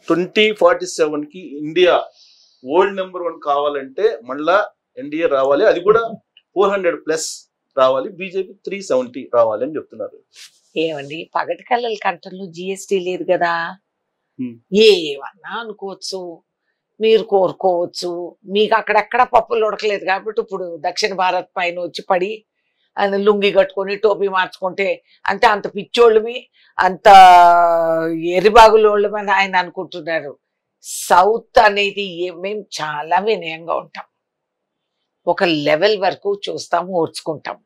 2047కి India world number 1 కావాలంటే మళ్ళా NDA రావాలి, అది కూడా 400+ రావాలి, బీజేపీ 370 రావాలి అని చెప్తున్నారు. ఏమండి పగటి కళ్ళల కంటంలో జిఎస్టీ లేదు కదా, ఏమన్నా అనుకోవచ్చు, మీరు కోరుకోవచ్చు, మీకు అక్కడెక్కడ పప్పులు ఉడకలేదు కాబట్టి ఇప్పుడు దక్షిణ భారత్ పైన వచ్చి పడి ఆయన లుంగి కట్టుకొని టోపీ మార్చుకుంటే అంటే అంత పిచ్చోళ్ళమి అంత ఎర్రిబాగులోళ్ళమని ఆయన అనుకుంటున్నారు. సౌత్ అనేది మేము చాలా వినయంగా ఉంటాం, ఒక లెవెల్ వరకు చూస్తాం, ఓర్చుకుంటాం.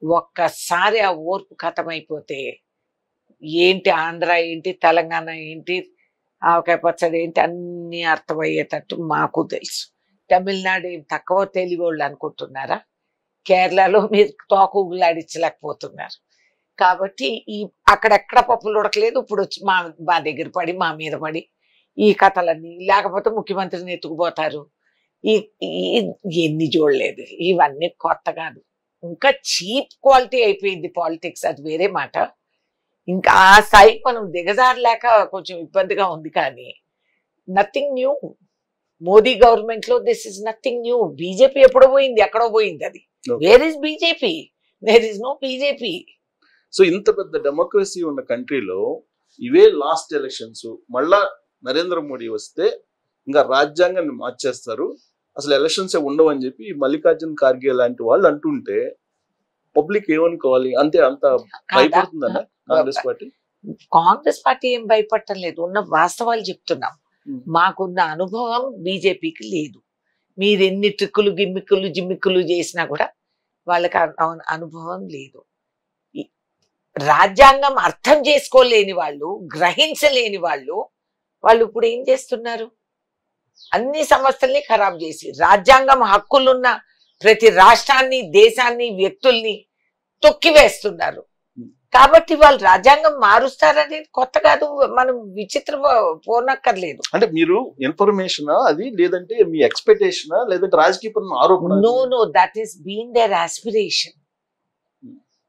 ఒక్కసారి ఆ ఓర్పు ఖతమైపోతే ఏంటి ఆంధ్ర ఏంటి తెలంగాణ ఏంటి ఆవకాయ పచ్చడి ఏంటి అన్ని అర్థమయ్యేటట్టు మాకు తెలుసు. తమిళనాడు ఏం తక్కువ తెలివివాళ్ళు అనుకుంటున్నారా? కేరళలో మీరు తోకుగులాడించలేకపోతున్నారు. కాబట్టి ఈ అక్కడెక్కడ పప్పులు ఉడకలేదు, ఇప్పుడు వచ్చి మా దగ్గర పడి మా మీద పడి ఈ కథలన్నీ, లేకపోతే ముఖ్యమంత్రిని ఎత్తుకుపోతారు. ఎన్ని చూడలేదు, ఇవన్నీ కొత్త కాదు. ఇంకా చీప్ క్వాలిటీ అయిపోయింది పాలిటిక్స్, అది వేరే మాట. ఇంకా ఆ స్థాయికి మనం దిగజారలేక కొంచెం ఇబ్బందిగా ఉంది. కానీ నథింగ్ న్యూ మోదీ గవర్నమెంట్ లో, this is nothing new. BJP ఎప్పుడో పోయింది, ఎక్కడో పోయింది. అది where is BJP? There is no BJP. So ఇంత పెద్ద డెమోక్రసీ ఉన్న కంట్రీలో ఇవే లాస్ట్ ఎలక్షన్స్, మళ్ళా నరేంద్ర మోడీ వస్తే ఇంకా రాజ్యాంగాన్ని మార్చేస్తారు, అసలు ఎలక్షన్స్ ఉండవని చెప్పి మల్లికార్జున్ ఖార్గే లాంటి వాళ్ళు అంటుంటే పబ్లిక్ ఏమనుకోవాలి? అంతే అంత భయపడుతుందన్న కాంగ్రెస్ పార్టీ? కాంగ్రెస్ పార్టీ ఏం భయపడటం లేదు, ఉన్న వాస్తవాలు చెప్తున్నాం. మాకున్న అనుభవం బీజేపీకి లేదు. మీరు ఎన్ని ట్రిక్కులు గిమ్మిక్కులు జిమ్మిక్కులు చేసినా కూడా వాళ్ళకి అనుభవం లేదు. రాజ్యాంగం అర్థం చేసుకోలేని వాళ్ళు, గ్రహించలేని వాళ్ళు ఇప్పుడు ఏం చేస్తున్నారు? అన్ని సంస్థల్ని ఖరాబ్ చేసి రాజ్యాంగం హక్కులున్న ప్రతి రాష్ట్రాన్ని, దేశాన్ని, వ్యక్తుల్ని తొక్కివేస్తున్నారు. కాబట్టి వాళ్ళు రాజ్యాంగం మారుస్తారనేది కొత్త కాదు, మనం విచిత్ర పోనక్కర్లేదు. అంటే మీరు ఇన్ఫర్మేషన్ అది, లేదంటే మీ ఎక్స్పెక్టేషన్, లేదంటే రాజకీయ ఆరోపణ? No, that is been there aspiration.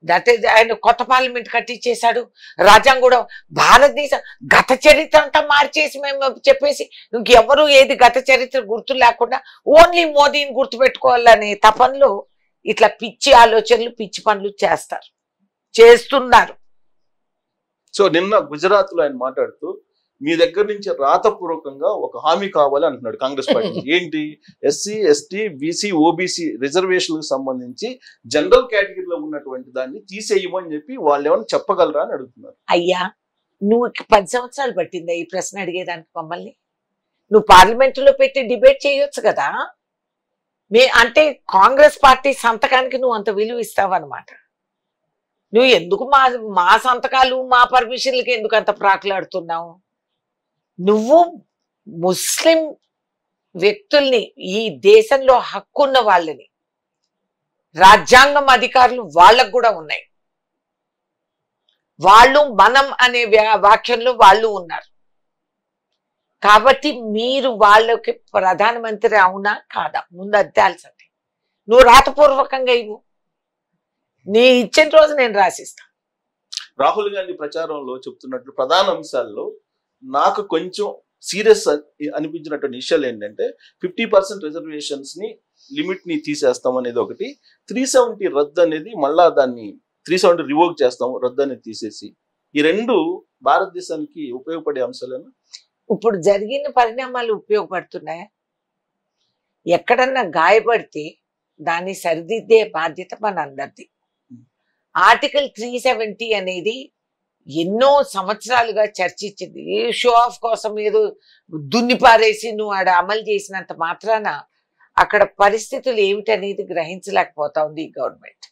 That is, ఆయన కొత్త పార్లమెంట్ కట్టించేశాడు, రాజ్యాంగం కూడా భారతదేశం గత చరిత్ర అంతా మార్చేసి మేము చెప్పేసి ఇంకెవరు ఏది గత చరిత్ర గుర్తు లేకుండా ఓన్లీ మోదీని గుర్తుపెట్టుకోవాలనే తపనలో ఇట్లా పిచ్చి ఆలోచనలు, పిచ్చి పనులు చేస్తున్నారు. సో నిన్న గుజరాత్ లో ఆయన మాట్లాడుతూ మీ దగ్గర నుంచి రాతపూర్వకంగా ఒక హామీ కావాలి అంటున్నాడు కాంగ్రెస్ పార్టీ. ఏంటి? ఎస్సీ, ఎస్టీ, బీసీ, ఓబీసీ రిజర్వేషన్లకు సంబంధించి జనరల్ కేటగిరీలో ఉన్నటువంటి దాన్ని తీసేయమని చెప్పి వాళ్ళు ఏమైనా చెప్పగలరా అని అడుగుతున్నారు. అయ్యా, నువ్వు 10 సంవత్సరాలు పట్టిందా ఈ ప్రశ్న అడిగేదానికి మమ్మల్ని? నువ్వు పార్లమెంటులో పెట్టి డిబేట్ చేయొచ్చు కదా. అంటే కాంగ్రెస్ పార్టీ సంతకానికి నువ్వు అంత విలువ ఇస్తావన్నమాట. నువ్వు ఎందుకు మా సంతకాలు, మా పర్మిషన్లకి ఎందుకు అంత ప్రాకులాడుతున్నావు? నువ్వు ముస్లిం వ్యక్తుల్ని, ఈ దేశంలో హక్కున్న వాళ్ళని, రాజ్యాంగం అధికారులు వాళ్ళకు కూడా ఉన్నాయి, వాళ్ళు మనం అనే వాక్యంలో వాళ్ళు ఉన్నారు. కాబట్టి మీరు వాళ్ళకి ప్రధానమంత్రి అవునా కాదా ముందు అది తేల్చండి. నువ్వు రాతపూర్వకంగా ఇవ్వు, నీ ఇచ్చిన రోజు నేను రాసిస్తా. రాహుల్ గాంధీ ప్రచారంలో చెప్తున్నట్లు ప్రధాన అంశాల్లో నాకు కొంచెం సీరియస్ అనిపించినటువంటి విషయాలు ఏంటంటే 50% రిజర్వేషన్స్ ని లిమిట్ ని తీసేస్తాం అనేది ఒకటి, 370 రద్దు అనేది మళ్ళా దాన్ని 370 రివోక్ చేస్తాం, రద్దు అనేది తీసేసి. ఈ రెండు భారతదేశానికి ఉపయోగపడే అంశాలేనా? ఇప్పుడు జరిగిన పరిణామాలు ఉపయోగపడుతున్నాయా? ఎక్కడన్నా గాయపడితే దాన్ని సరిదిద్దే బాధ్యత మనందరిది. ఆర్టికల్ 370 అనేది ఎన్నో సంవత్సరాలుగా చర్చించింది. ఏ షో ఆఫ్ కోసం ఏదో దున్నిపారేసి నువ్వు ఆడ అమలు చేసినంత మాత్రాన అక్కడ పరిస్థితులు ఏమిటనేది గ్రహించలేకపోతా ఉంది ఈ గవర్నమెంట్.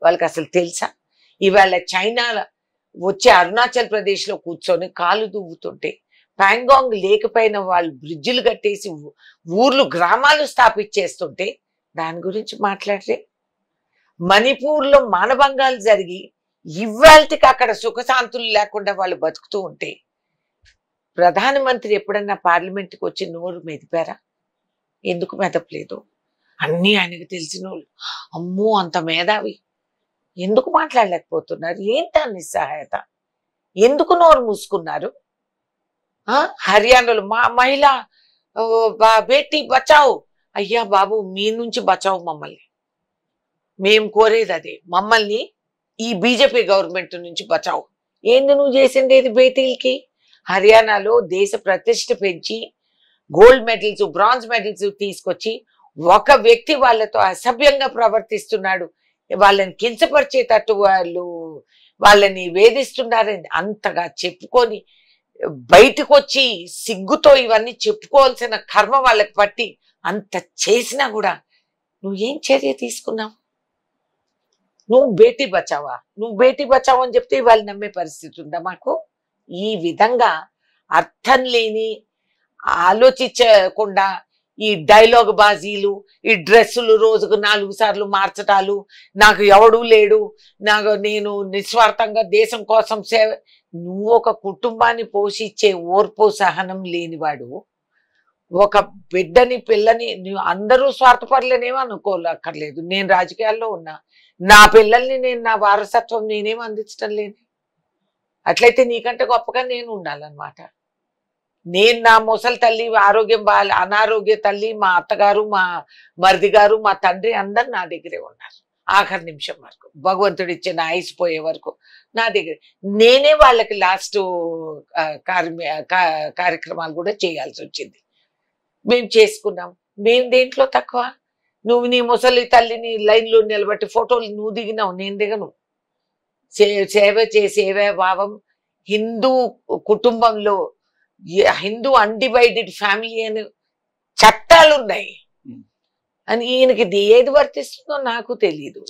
వాళ్ళకి అసలు తెలుసా? ఇవాళ చైనా వచ్చి అరుణాచల్ ప్రదేశ్లో కూర్చొని కాలు దువ్వుతుంటే, ప్యాంగాంగ్ లేకపోయిన వాళ్ళు బ్రిడ్జిలు కట్టేసి ఊర్లు, గ్రామాలు స్థాపించేస్తుంటే దాని గురించి మాట్లాడలే. మణిపూర్లో మానభంగాలు జరిగి ఇవాళకి అక్కడ సుఖశాంతులు లేకుండా వాళ్ళు బతుకుతూ ఉంటే ప్రధానమంత్రి ఎప్పుడన్నా పార్లమెంట్కి వచ్చి నోరు మెదిపారా? ఎందుకు మెదపలేదు? అన్నీ ఆయనకు తెలిసిన వాళ్ళు, అమ్మో అంత మేధావి, ఎందుకు మాట్లాడలేకపోతున్నారు? ఏంటా నిస్సహాయత? ఎందుకు నోరు మూసుకున్నారు? హర్యానాలో మహిళ బేటీ బచావు. అయ్యా బాబు, మీ నుంచి బచావు మమ్మల్ని, మేము కోరేది అదే, మమ్మల్ని ఈ బీజేపీ గవర్నమెంట్ నుంచి బచావు. ఏంది నువ్వు చేసింది ఏది బేటీలకి? హర్యానాలో దేశ ప్రతిష్ట పెంచి గోల్డ్ మెడల్స్, బ్రాంజ్ మెడల్స్ తీసుకొచ్చి ఒక వ్యక్తి వాళ్ళతో అసభ్యంగా ప్రవర్తిస్తున్నాడు, వాళ్ళని కించపరిచేటట్టు వాళ్ళని వేధిస్తున్నారని అంతగా చెప్పుకొని బయటకు వచ్చి సిగ్గుతో ఇవన్నీ చెప్పుకోవాల్సిన కర్మ వాళ్ళకి పట్టి అంత చేసినా కూడా నువ్వేం చర్య తీసుకున్నావు? నువ్వు బేటీ బచావా, నువ్వు బేటీ బచావా అని చెప్తే వాళ్ళు నమ్మే పరిస్థితి ఉందా మాకు? ఈ విధంగా అర్థం లేని, ఆలోచించకుండా ఈ డైలాగ్ బాజీలు, ఈ డ్రెస్సులు రోజుకు 4 సార్లు మార్చటాలు, నాకు ఎవడూ లేడు, నేను నిస్వార్థంగా దేశం కోసం సేవ. నువ్వు ఒక కుటుంబాన్ని పోషించే ఓర్పు సహనం లేనివాడు, ఒక బిడ్డని పిల్లని, అందరూ స్వార్థపరులనేమో అనుకోలేక్కర్లేదు. నేను రాజకీయాల్లో ఉన్నా, నా పిల్లల్ని నేను నా వారసత్వం నేనేం అందించడం లేదు. అట్లయితే నీకంటే గొప్పగా నేను ఉండాలన్నమాట. నేను నా ముసలి తల్లి, ఆరోగ్యం అనారోగ్య తల్లి, మా అత్తగారు, మా మరిది గారు, మా తండ్రి అందరు నా దగ్గరే ఉన్నారు. ఆఖరి నిమిషం వరకు, భగవంతుడు ఇచ్చిన ఆయుస్ పోయే వరకు నా దగ్గర. నేనే వాళ్ళకి లాస్ట్ కార్యక్రమాలు కూడా చేయాల్సి వచ్చింది. మేము చేసుకున్నాం. మేము దేంట్లో తక్కువ? నువ్వు నీ ముసలి తల్లిని లైన్లో నిలబెట్టి ఫోటోలు నువ్వు దిగినావు, నేను దిగను. సేవా భావం. హిందూ కుటుంబంలో, హిందూ అన్డివైడెడ్ ఫ్యామిలీ అని చట్టాలు ఉన్నాయి అని ఈయనకి ఏది వర్తిస్తుందో నాకు తెలియదు.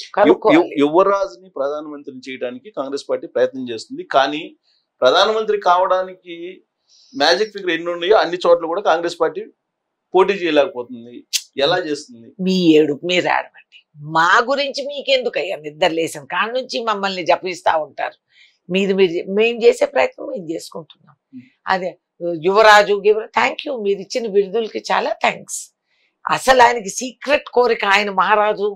యువరాజుని ప్రధానమంత్రిని చేయడానికి కాంగ్రెస్ పార్టీ ప్రయత్నం చేస్తుంది. కానీ ప్రధానమంత్రి కావడానికి మ్యాజిక్ ఫిగర్ ఎన్ని ఉన్నాయో అన్ని చోట్ల కూడా కాంగ్రెస్ పార్టీ పోటీ చేయలేకపోతుంది. ఎలా చేస్తుంది? మీ ఏడుపు మీరు ఆడమండి, మా గురించి మీకెందుకయ్యా? నిద్రలేసిన కాడ నుంచి మమ్మల్ని జపిస్తా ఉంటారు. మేము చేసే ప్రయత్నం మేము చేసుకుంటున్నాం. అదే యువరాజు థ్యాంక్ యూ, మీరు ఇచ్చిన బిరుదులకి చాలా థ్యాంక్స్. అసలు ఆయనకి సీక్రెట్ కోరిక, ఆయన మహారాజు,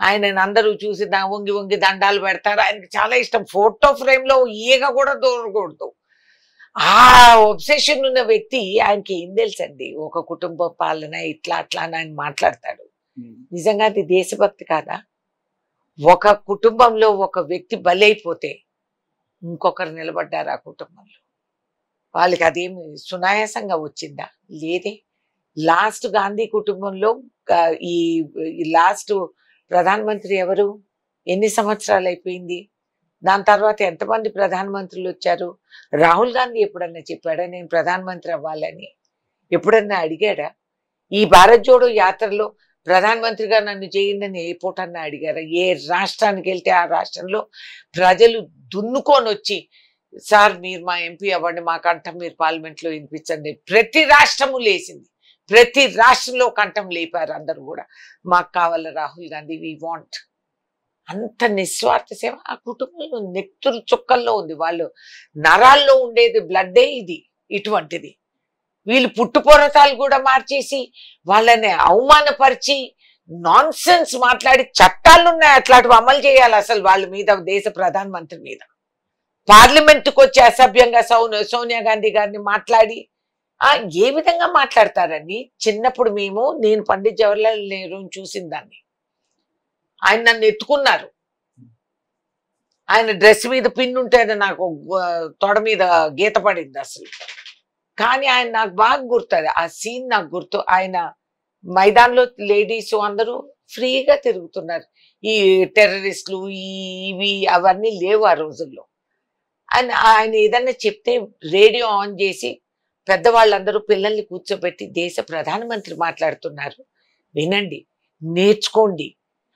ఆయన అందరూ చూసి వంగి వంగి దండాలు పెడతారు. ఆయనకి చాలా ఇష్టం. ఫోటో ఫ్రేమ్ లో ఈగ కూడా దూరకూడదు. ఆ ఒబ్సెషన్ ఉన్న వ్యక్తి, ఆయనకి ఏం తెలుసండి ఒక కుటుంబ పాలన ఇట్లా అట్లా అని ఆయన మాట్లాడతాడు. నిజంగా అది దేశభక్తి కాదా? ఒక కుటుంబంలో ఒక వ్యక్తి బలైపోతే ఇంకొకరు నిలబడ్డారు ఆ కుటుంబంలో. వాళ్ళకి అదేమి సునాయాసంగా వచ్చిందా? లేదే. లాస్ట్ గాంధీ కుటుంబంలో ఈ లాస్ట్ ప్రధానమంత్రి ఎవరు? ఎన్ని సంవత్సరాలు అయిపోయింది? దాని తర్వాత ఎంతమంది ప్రధానమంత్రులు వచ్చారు? రాహుల్ గాంధీ ఎప్పుడన్నా చెప్పాడా నేను ప్రధానమంత్రి అవ్వాలని? ఎప్పుడన్నా అడిగాడా? ఈ భారత్ జోడో యాత్రలో ప్రధానమంత్రిగా నన్ను చేయండి అని ఏ పూటన్నా అడిగారా? ఏ రాష్ట్రానికి వెళ్తే ఆ రాష్ట్రంలో ప్రజలు దున్నుకొని వచ్చి, సార్ మీరు మా ఎంపీ అవ్వండి, మా కంఠం మీరు పార్లమెంట్లో వినిపించండి. ప్రతి రాష్ట్రము లేసింది, ప్రతి రాష్ట్రంలో కంఠం లేపారు అందరూ కూడా. మాకు కావాలి రాహుల్ గాంధీ, వి వాంట్. అంత నిస్వార్థ సేవ ఆ కుటుంబంలో నెత్తురు చుక్కల్లో ఉంది. వాళ్ళు నరాల్లో ఉండేది బ్లడ్డే ఇది, ఇటువంటిది. వీళ్ళు పుట్టుపొరతాలు కూడా మార్చేసి వాళ్ళని అవమానపరిచి నాన్ సెన్స్ మాట్లాడి చట్టాలు ఉన్నాయి అట్లాంటివి అమలు చేయాలి అసలు వాళ్ళ మీద, దేశ ప్రధానమంత్రి మీద. పార్లమెంటుకు వచ్చి అసభ్యంగా సోనియా గాంధీ గారిని మాట్లాడి ఏ విధంగా మాట్లాడతారని చిన్నప్పుడు నేను పండిత్ జవహర్లాల్ నెహ్రూని చూసిన దాన్ని. ఆయన నన్ను ఎత్తుకున్నారు. ఆయన డ్రెస్ మీద పిన్ ఉంటే నాకు తొడ మీద గీత పడింది అసలు. కానీ ఆయన నాకు బాగా గుర్తుంది, ఆ సీన్ నాకు గుర్తు. ఆయన మైదాన్లో లేడీస్ అందరూ ఫ్రీగా తిరుగుతున్నారు. ఈ టెర్రరిస్టులు ఇవి అవన్నీ లేవు ఆ రోజుల్లో. ఆయన ఏదన్నా చెప్తే రేడియో ఆన్ చేసి పెద్దవాళ్ళందరూ పిల్లల్ని కూర్చోబెట్టి దేశ ప్రధానమంత్రి మాట్లాడుతున్నారు, వినండి, నేర్చుకోండి,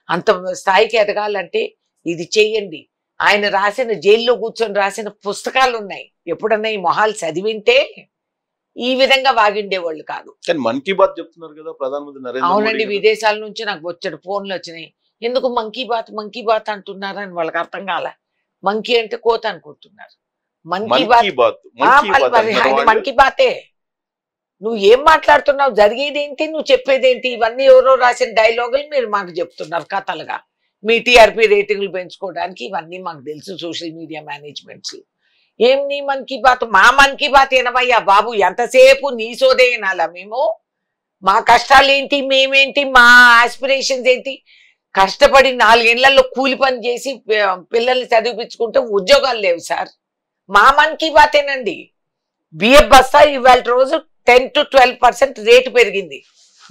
అంత స్థాయికి ఎదగాలంటే ఇది చెయ్యండి. ఆయన రాసిన, జైల్లో కూర్చొని రాసిన పుస్తకాలు ఉన్నాయి. ఎప్పుడన్నా ఈ మొహాలు చదివింటే ఈ విధంగా వాగిండేవాళ్ళు కాదు. మన్ కీ బాత్ చెప్తున్నారు కదా ప్రధానమంత్రి నరేంద్ర మోడీ. అవునండి, విదేశాల నుంచి నాకు వచ్చాడు ఫోన్లు వచ్చినాయి. ఎందుకు మంకీ బాత్ అంటున్నారని వాళ్ళకి అర్థం కాలే. మంకీ అంటే కోత అనుకుంటున్నారు. మన్ కీ బాతే. నువ్వు ఏం మాట్లాడుతున్నావు, జరిగేది ఏంటి, నువ్వు చెప్పేది ఏంటి? ఇవన్నీ ఎవరో రాసిన డైలాగులు మీరు మాకు చెప్తున్నారు కథలుగా. మీ టీఆర్పీ రేటింగ్లు పెంచుకోవడానికి ఇవన్నీ మాకు తెలుసు, సోషల్ మీడియా మేనేజ్మెంట్స్. ఏం నీ మన్ కీ బాత్? మా మన్ కీ బాత్ ఏనవయ్యా బాబు, ఎంతసేపు నీ సోదే వినాలా మేము? మా కష్టాలు ఏంటి, మేమేంటి, మా ఆస్పిరేషన్స్ ఏంటి? కష్టపడి 4 ఏళ్లలో కూలి పని చేసి పిల్లల్ని చదివిపించుకుంటే ఉద్యోగాలు లేవు సార్. మా మన్ కీ బాతేనండి. బియ్యం బస్తా ఇవాళ రోజు 10 to 12% రేటు పెరిగింది.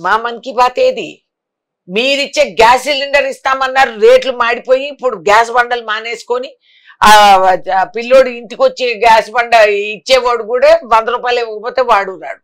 మా మన్ కీ బాత్ ఏది? మీరిచ్చే గ్యాస్ సిలిండర్ ఇస్తామన్నారు, రేట్లు మాడిపోయి ఇప్పుడు గ్యాస్ బండలు మానేసుకొని పిల్లోడు ఇంటికి వచ్చి గ్యాస్ బండ ఇచ్చేవాడు కూడా 100 రూపాయలు ఇవ్వకపోతే వాడు రాడు.